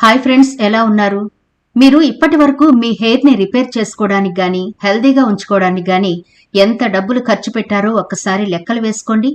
Hi friends, ఎలా ఉన్నారు? మీరు ఇప్పటి వరకు మీ హెయిర్ ని రిపేర్ చేసుకోవడానికి గాని హెల్దీగా ఉంచుకోవడానికి గాని ఎంత డబ్బులు ఖర్చు పెట్టారో ఒక్కసారి లెక్కలు వేసుకోండి.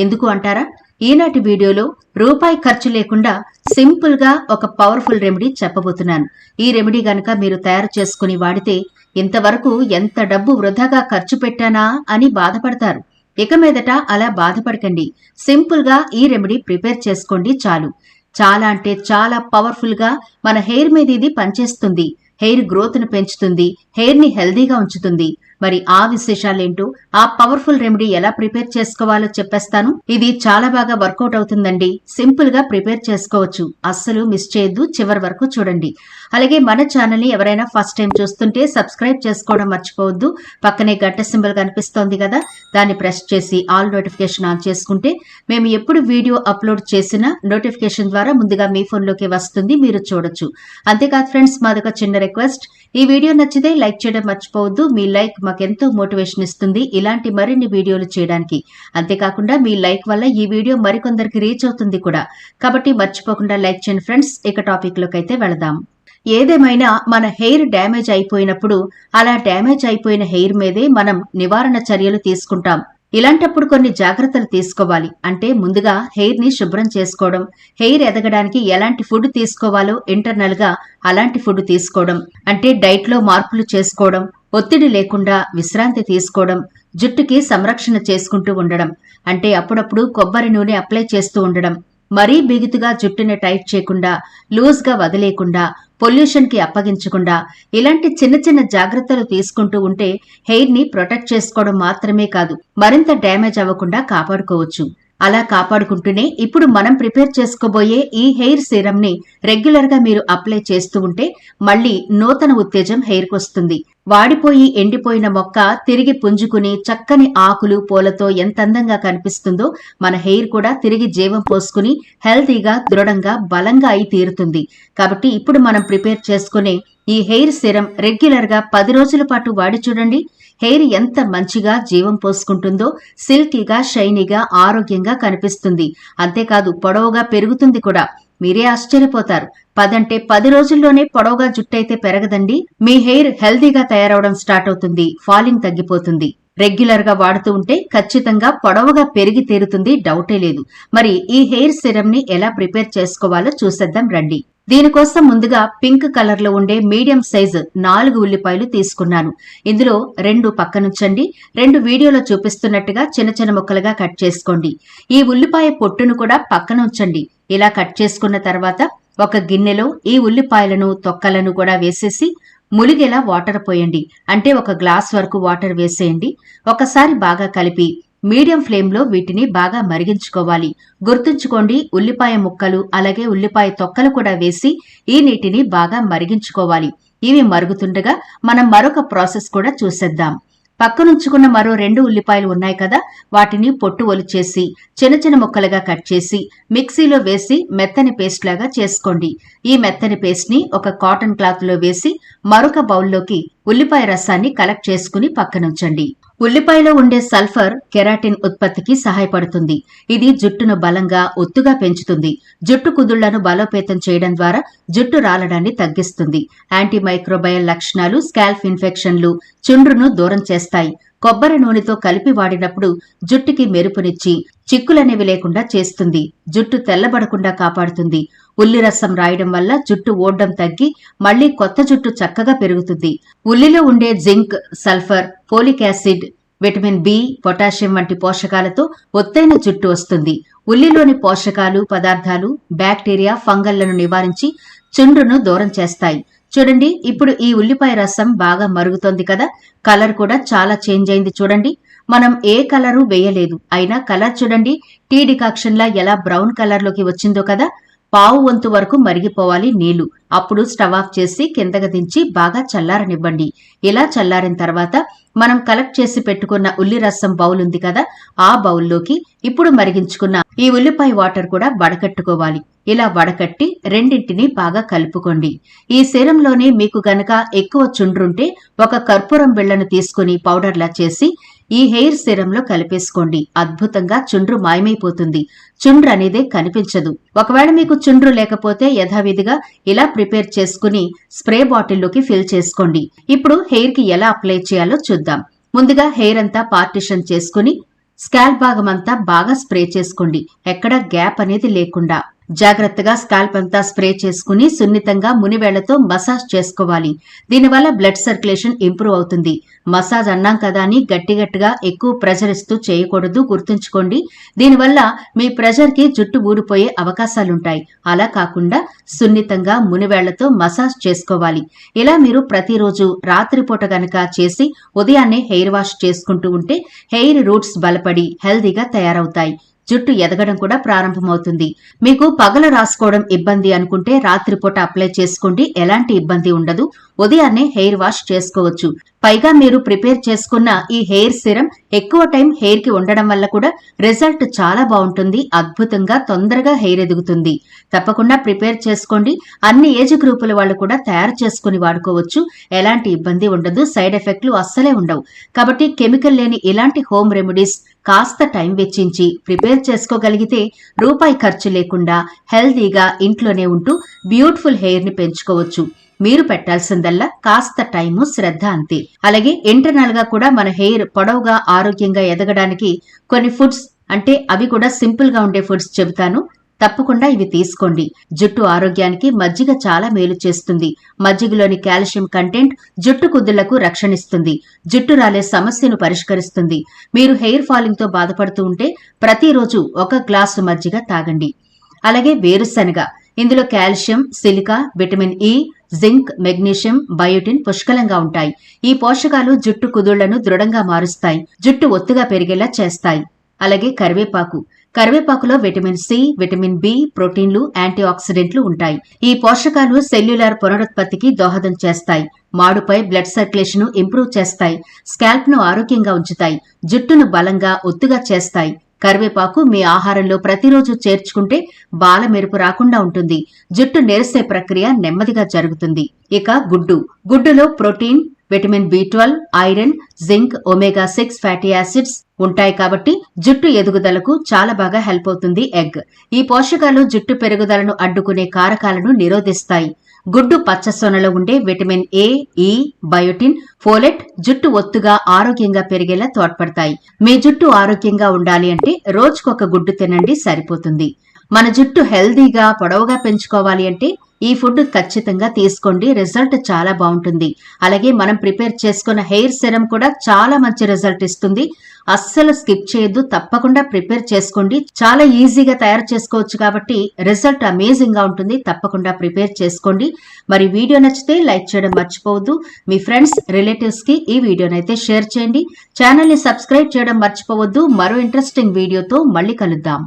ఎందుకు అంటారా? ఈనాటి వీడియోలో రూపాయి ఖర్చు లేకుండా సింపుల్ గా ఒక పవర్ఫుల్ రెమెడీ చెప్పబోతున్నాను. ఈ రెమెడీ గనక మీరు తయారు చేసుకుని వాడితే ఇంతవరకు ఎంత డబ్బు వృధాగా ఖర్చు పెట్టానా అని బాధపడతారు. ఇక మీదట అలా బాధపడకండి. సింపుల్ గా ఈ రెమెడీ ప్రిపేర్ చేసుకోండి చాలు. చాలా అంటే చాలా పవర్ఫుల్ గా మన హెయిర్ మీద ఇది పనిచేస్తుంది. హెయిర్ గ్రోత్ ను పెంచుతుంది, హెయిర్ ని హెల్దీగా ఉంచుతుంది. మరి ఆ విశేషాలేంటో, ఆ పవర్ఫుల్ రెమెడీ ఎలా ప్రిపేర్ చేసుకోవాలో చెప్పేస్తాను. ఇది చాలా బాగా వర్కౌట్ అవుతుందండి. సింపుల్ గా ప్రిపేర్ చేసుకోవచ్చు. అస్సలు మిస్ చేయొద్దు, చివరి వరకు చూడండి. అలాగే మన ఛానల్ ని ఎవరైనా ఫస్ట్ టైం చూస్తుంటే సబ్స్క్రైబ్ చేసుకోవడం మర్చిపోవద్దు. పక్కనే గంట సింబల్ కనిపిస్తోంది కదా, దాన్ని ప్రెస్ చేసి ఆల్ నోటిఫికేషన్ ఆన్ చేసుకుంటే మేము ఎప్పుడు వీడియో అప్లోడ్ చేసినా నోటిఫికేషన్ ద్వారా ముందుగా మీ ఫోన్లోకి వస్తుంది, మీరు చూడొచ్చు. అంతేకాదు ఫ్రెండ్స్, మాదొక చిన్న రిక్వెస్ట్. ఈ వీడియో నచ్చితే లైక్ చేయడం మర్చిపోవద్దు. మీ లైక్ మాకెంతో మోటివేషన్ ఇస్తుంది ఇలాంటి మరిన్ని వీడియోలు చేయడానికి. అంతేకాకుండా మీ లైక్ వల్ల ఈ వీడియో మరికొందరికి రీచ్ అవుతుంది కూడా. కాబట్టి మర్చిపోకుండా లైక్ చేయండి ఫ్రెండ్స్. ఇక టాపిక్ లోకి అయితే వెళదాం. ఏదేమైనా మన హెయిర్ డ్యామేజ్ అయిపోయినప్పుడు అలా డ్యామేజ్ అయిపోయిన హెయిర్ మీదే మనం నివారణ చర్యలు తీసుకుంటాం. ఇలాంటప్పుడు కొన్ని జాగ్రత్తలు తీసుకోవాలి. అంటే ముందుగా హెయిర్ ని శుభ్రం చేసుకోవడం, హెయిర్ ఎదగడానికి ఎలాంటి ఫుడ్ తీసుకోవాలో ఇంటర్నల్ గా అలాంటి ఫుడ్ తీసుకోవడం, అంటే డైట్ లో మార్పులు చేసుకోవడం, ఒత్తిడి లేకుండా విశ్రాంతి తీసుకోవడం, జుట్టుకి సంరక్షణ చేసుకుంటూ ఉండడం, అంటే అప్పుడప్పుడు కొబ్బరి నూనె అప్లై చేస్తూ ఉండడం, మరీ బిగుతుగా జుట్టుని టైట్ చేయకుండా, లూజ్ గా వదిలేకుండా, పొల్యూషన్ కి అప్పగించకుండా ఇలాంటి చిన్న చిన్న జాగ్రత్తలు తీసుకుంటూ ఉంటే హెయిర్ ని ప్రొటెక్ట్ చేసుకోవడం మాత్రమే కాదు, మరింత డ్యామేజ్ అవ్వకుండా కాపాడుకోవచ్చు. అలా కాపాడుకుంటూనే ఇప్పుడు మనం ప్రిపేర్ చేసుకోబోయే ఈ హెయిర్ సీరం ని రెగ్యులర్ గా మీరు అప్లై చేస్తూ ఉంటే మళ్లీ నూతన ఉత్తేజం హెయిర్ కు వస్తుంది. వాడిపోయి ఎండిపోయిన మొక్క తిరిగి పుంజుకుని చక్కని ఆకులు పూలతో ఎంత అందంగా కనిపిస్తుందో మన హెయిర్ కూడా తిరిగి జీవం పోసుకుని హెల్తీగా, దృఢంగా, బలంగా అయి తీరుతుంది. కాబట్టి ఇప్పుడు మనం ప్రిపేర్ చేసుకునే ఈ హెయిర్ సీరం రెగ్యులర్ గా 10 రోజుల పాటు వాడి చూడండి. హెయిర్ ఎంత మంచిగా జీవం పోసుకుంటుందో, సిల్కీగా, షైనీగా, ఆరోగ్యంగా కనిపిస్తుంది. అంతేకాదు పొడవుగా పెరుగుతుంది కూడా. మీరే ఆశ్చర్యపోతారు. 10 అంటే 10 రోజుల్లోనే పొడవుగా జుట్టయితే పెరగదండి. మీ హెయిర్ హెల్దీగా తయారవడం స్టార్ట్ అవుతుంది, ఫాలింగ్ తగ్గిపోతుంది. రెగ్యులర్ గా వాడుతూ ఉంటే ఖచ్చితంగా పొడవుగా పెరిగి తీరుతుంది, డౌటే లేదు. మరి ఈ హెయిర్ సిరం ని ఎలా ప్రిపేర్ చేసుకోవాలో చూసేద్దాం రండి. దీనికోసం ముందుగా పింక్ కలర్ లో ఉండే మీడియం సైజు 4 ఉల్లిపాయలు తీసుకున్నాను. ఇందులో 2 పక్కనుంచండి. 2 వీడియోలో చూపిస్తున్నట్టుగా చిన్న చిన్న ముక్కలుగా కట్ చేసుకోండి. ఈ ఉల్లిపాయ పొట్టును కూడా పక్కన ఉంచండి. ఇలా కట్ చేసుకున్న తర్వాత ఒక గిన్నెలో ఈ ఉల్లిపాయలను, తొక్కలను కూడా వేసేసి ములిగేలా వాటర్ పోయండి. అంటే ఒక గ్లాస్ వరకు వాటర్ వేసేయండి. ఒకసారి బాగా కలిపి మీడియం ఫ్లేమ్ లో వీటిని బాగా మరిగించుకోవాలి. గుర్తుంచుకోండి, ఉల్లిపాయ ముక్కలు అలాగే ఉల్లిపాయ తొక్కలు కూడా వేసి ఈ నీటిని బాగా మరిగించుకోవాలి. ఇవి మరుగుతుండగా మనం మరొక ప్రాసెస్ కూడా చూసేద్దాం. పక్కనుంచుకున్న మరో 2 ఉల్లిపాయలు ఉన్నాయి కదా, వాటిని పొట్టు ఒలిచేసి చిన్న చిన్న ముక్కలుగా కట్ చేసి మిక్సీలో వేసి మెత్తని పేస్ట్ లాగా చేసుకోండి. ఈ మెత్తని పేస్ట్ ని ఒక కాటన్ క్లాత్ లో వేసి మరొక బౌల్లోకి ఉల్లిపాయ రసాన్ని కలెక్ట్ చేసుకుని పక్కనుంచండి. ఉల్లిపాయలో ఉండే సల్ఫర్ కెరాటిన్ ఉత్పత్తికి సహాయపడుతుంది. ఇది జుట్టును బలంగా, ఒత్తుగా పెంచుతుంది. జుట్టు కుదుళ్లను బలోపేతం చేయడం ద్వారా జుట్టు రాలడాన్ని తగ్గిస్తుంది. యాంటీమైక్రోబయల్ లక్షణాలు, స్కాల్ప్ ఇన్ఫెక్షన్లు, చుండ్రును దూరం చేస్తాయి. కొబ్బరి నూనెతో కలిపి వాడినప్పుడు జుట్టుకి మెరుపునిచ్చి చిక్కులనేవి లేకుండా చేస్తుంది. జుట్టు తెల్లబడకుండా కాపాడుతుంది. ఉల్లి రసం రాయడం వల్ల జుట్టు ఓడ్డం తగ్గి మళ్లీ కొత్త జుట్టు చక్కగా పెరుగుతుంది. ఉల్లిలో ఉండే zinc, sulphur, folic acid, vitamin B, potassium వంటి పోషకాలతో ఒత్తైన జుట్టు వస్తుంది. ఉల్లిలోని పోషకాలు, పదార్థాలు బ్యాక్టీరియా, ఫంగల్లను నివారించి చుండ్రును దూరం చేస్తాయి. చూడండి, ఇప్పుడు ఈ ఉల్లిపాయ రసం బాగా మరుగుతోంది కదా, కలర్ కూడా చాలా చేంజ్ అయింది చూడండి. మనం ఏ కలరు వేయలేదు, అయినా కలర్ చూడండి, టీ డికాక్షన్ లా ఎలా బ్రౌన్ కలర్ లోకి వచ్చిందో కదా. పావు వంతు వరకు మరిగిపోవాలి నీళ్లు. అప్పుడు స్టవ్ ఆఫ్ చేసి కిందకి దించి బాగా చల్లారనివ్వండి. ఇలా చల్లారిన తర్వాత మనం కలెక్ట్ చేసి పెట్టుకున్న ఉల్లి రసం బౌల్ ఉంది కదా, ఆ బౌల్లోకి ఇప్పుడు మరిగించుకున్న ఈ ఉల్లిపాయ వాటర్ కూడా వడకట్టుకోవాలి. ఇలా వడకట్టి రెండింటిని బాగా కలుపుకోండి. ఈ సీరంలోనే మీకు గనక ఎక్కువ చుండ్రుంటే ఒక కర్పూరం బిళ్లను తీసుకుని పౌడర్లా చేసి ఈ హెయిర్ సిరంలో కలిపేసుకోండి. అద్భుతంగా చుండ్రు మాయమైపోతుంది. చుండ్రు అనేదే కనిపించదు. ఒకవేళ మీకు చుండ్రు లేకపోతే యథావిధిగా ఇలా ప్రిపేర్ చేసుకుని స్ప్రే బాటిల్లోకి ఫిల్ చేసుకోండి. ఇప్పుడు హెయిర్ కి ఎలా అప్లై చేయాలో చూద్దాం. ముందుగా హెయిర్ అంతా పార్టిషన్ చేసుకుని స్కాల్ప్ భాగమంతా బాగా స్ప్రే చేసుకోండి. ఎక్కడ గ్యాప్ అనేది లేకుండా జాగ్రత్తగా స్కాల్ప్ అంతా స్ప్రే చేసుకుని సున్నితంగా మునివేళ్లతో మసాజ్ చేసుకోవాలి. దీనివల్ల బ్లడ్ సర్క్యులేషన్ ఇంప్రూవ్ అవుతుంది. మసాజ్ అన్నాం కదా అని గట్టిగా ఎక్కువ ప్రెజర్ ఇస్తూ చేయకూడదు, గుర్తుంచుకోండి. దీనివల్ల మీ ప్రెజర్ కి జుట్టు ఊడిపోయే అవకాశాలుంటాయి. అలా కాకుండా సున్నితంగా మునివేళ్లతో మసాజ్ చేసుకోవాలి. ఇలా మీరు ప్రతిరోజు రాత్రిపూట గనక చేసి ఉదయాన్నే హెయిర్ వాష్ చేసుకుంటూ ఉంటే హెయిర్ రూట్స్ బలపడి హెల్దీగా తయారవుతాయి. జుట్టు ఎదగడం కూడా ప్రారంభమవుతుంది. మీకు పగలు రాసుకోవడం ఇబ్బంది అనుకుంటే రాత్రిపూట అప్లై చేసుకోండి. ఎలాంటి ఇబ్బంది ఉండదు. ఉదయాన్నే హెయిర్ వాష్ చేసుకోవచ్చు. పైగా మీరు ప్రిపేర్ చేసుకున్న ఈ హెయిర్ సిరం ఎక్కువ టైం హెయిర్ కి ఉండడం వల్ల కూడా రిజల్ట్ చాలా బాగుంటుంది. అద్భుతంగా తొందరగా హెయిర్ ఎదుగుతుంది. తప్పకుండా ప్రిపేర్ చేసుకోండి. అన్ని ఏజ్ గ్రూపుల వాళ్ళు కూడా తయారు చేసుకుని వాడుకోవచ్చు. ఎలాంటి ఇబ్బంది ఉండదు. సైడ్ ఎఫెక్ట్లు అస్సలే ఉండవు. కాబట్టి కెమికల్ లేని ఇలాంటి హోమ్ రెమెడీస్ కాస్త టైం వెచ్చించి ప్రిపేర్ చేసుకోగలిగితే రూపాయి ఖర్చు లేకుండా హెల్దీగా ఇంట్లోనే ఉంటూ బ్యూటిఫుల్ హెయిర్ ని పెంచుకోవచ్చు. మీరు పెట్టాల్సిందల్లా కాస్త టైము, శ్రద్ధ అంతే. అలాగే ఇంటర్నల్ గా కూడా మన హెయిర్ పొడవుగా ఆరోగ్యంగా ఎదగడానికి కొన్ని ఫుడ్స్, అంటే అవి కూడా సింపుల్ గా ఉండే ఫుడ్స్ చెబుతాను. తప్పకుండా ఇవి తీసుకోండి. జుట్టు ఆరోగ్యానికి మజ్జిగ చాలా మేలు చేస్తుంది. మజ్జిగలోని కాల్షియం కంటెంట్ జుట్టు కుదుళ్లకు రక్షణిస్తుంది. జుట్టు రాలే సమస్యను పరిష్కరిస్తుంది. మీరు హెయిర్ ఫాలింగ్ తో బాధపడుతూ ఉంటే ప్రతిరోజు 1 గ్లాసు మజ్జిగ తాగండి. అలాగే వేరుశనగ, ఇందులో calcium, silica, vitamin E, zinc, magnesium, biotin పుష్కలంగా ఉంటాయి. ఈ పోషకాలు జుట్టు కుదుళ్లను దృఢంగా మారుస్తాయి. జుట్టు ఒత్తుగా పెరిగేలా చేస్తాయి. అలాగే కరివేపాకులో విటమిన్ సి, విటమిన్ బి, ప్రోటీన్లు, యాంటీ ఆక్సిడెంట్లు ఉంటాయి. ఈ పోషకాలు సెల్యులార్ పునరుత్పత్తికి దోహదం చేస్తాయి. మాడుపై బ్లడ్ సర్క్యులేషన్ ఇంప్రూవ్ చేస్తాయి. స్కాల్ప్ ను ఆరోగ్యంగా ఉంచుతాయి. జుట్టును బలంగా, ఒత్తుగా చేస్తాయి. కరివేపాకు మీ ఆహారంలో ప్రతిరోజు చేర్చుకుంటే బాల మెరుపు రాకుండా ఉంటుంది. జుట్టు నెరిసే ప్రక్రియ నెమ్మదిగా జరుగుతుంది. ఇక గుడ్డులో ప్రోటీన్, విటమిన్ బి12, iron, zinc, omega 6 fatty acids ఉంటాయి. కాబట్టి జుట్టు ఎదుగుదలకు చాలా బాగా హెల్ప్ అవుతుంది ఎగ్. ఈ పోషకాలు జుట్టు పెరుగుదలను అడ్డుకునే కారకాలను నిరోధిస్తాయి. గుడ్డు పచ్చసొనలో ఉండే విటమిన్ ఏ, ఈ, బయోటిన్, ఫోలెట్ జుట్టు ఒత్తుగా ఆరోగ్యంగా పెరిగేలా తోడ్పడతాయి. మీ జుట్టు ఆరోగ్యంగా ఉండాలి అంటే రోజుకొక గుడ్డు తినండి, సరిపోతుంది. మన జుట్టు హెల్దీగా పొడవుగా పెంచుకోవాలి అంటే ఈ ఫుడ్ ఖచ్చితంగా తీసుకోండి. రిజల్ట్ చాలా బాగుంటుంది. అలాగే మనం ప్రిపేర్ చేసుకున్న హెయిర్ సిరం కూడా చాలా మంచి రిజల్ట్ ఇస్తుంది. అస్సలు స్కిప్ చేయొద్దు. తప్పకుండా ప్రిపేర్ చేసుకోండి. చాలా ఈజీగా తయారు చేసుకోవచ్చు కాబట్టి రిజల్ట్ అమేజింగ్ గా ఉంటుంది. తప్పకుండా ప్రిపేర్ చేసుకోండి. మరి వీడియో నచ్చితే లైక్ చేయడం మర్చిపోవద్దు. మీ ఫ్రెండ్స్, రిలేటివ్స్ కి ఈ వీడియోనైతే షేర్ చేయండి. ఛానల్ ని సబ్స్క్రైబ్ చేయడం మర్చిపోవద్దు. మరో ఇంట్రెస్టింగ్ వీడియోతో మళ్ళీ కలుద్దాం.